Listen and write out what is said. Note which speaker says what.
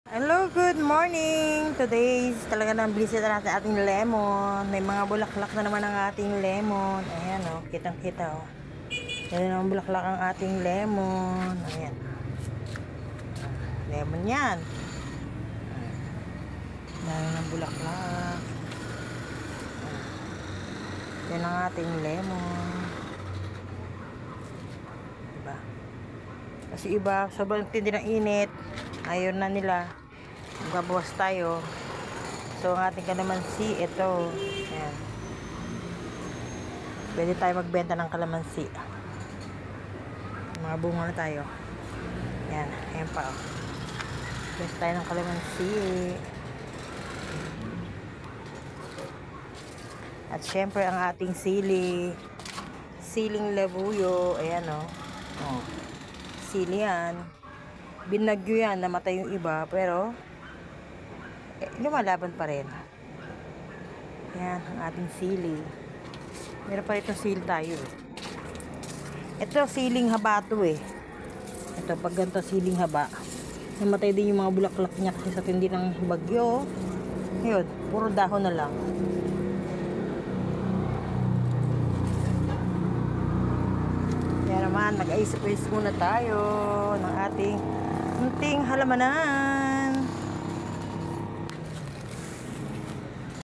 Speaker 1: Hello, good morning! Today is talaga nang blizzard na natin ating lemon. May mga bulaklak na naman ang ating lemon. Ayan o, kitang kita o. Yan ang bulaklak ang ating lemon. Ayan. Lemon yan. Yan ang bulaklak. Yan ang ating lemon. Diba? Kasi iba, sobrang tindi ng init. Ayaw na nila. Magbabawas tayo. So, ang ating kalamansi, ito. Ayan. Pwede tayo magbenta ng kalamansi. Mga bunga na tayo. Ayan. Ayan pa. Best tayo ng kalamansi. At syempre, ang ating sili. Siling labuyo. Ayan, o. Oh. Sili yan. Binagyo yan. Namatay yung iba. Pero, lumalaban pa rin. Yan, ang ating sili. Meron pa rin itong sili tayo. Ito, siling haba to eh. Ito, pag ganito siling haba. Namatay din yung mga bulaklak niya kasi sa tindi ng bagyo. Yun, puro dahon na lang. Yan naman, mag-ayos-ayos muna tayo ng ating munting halamanan.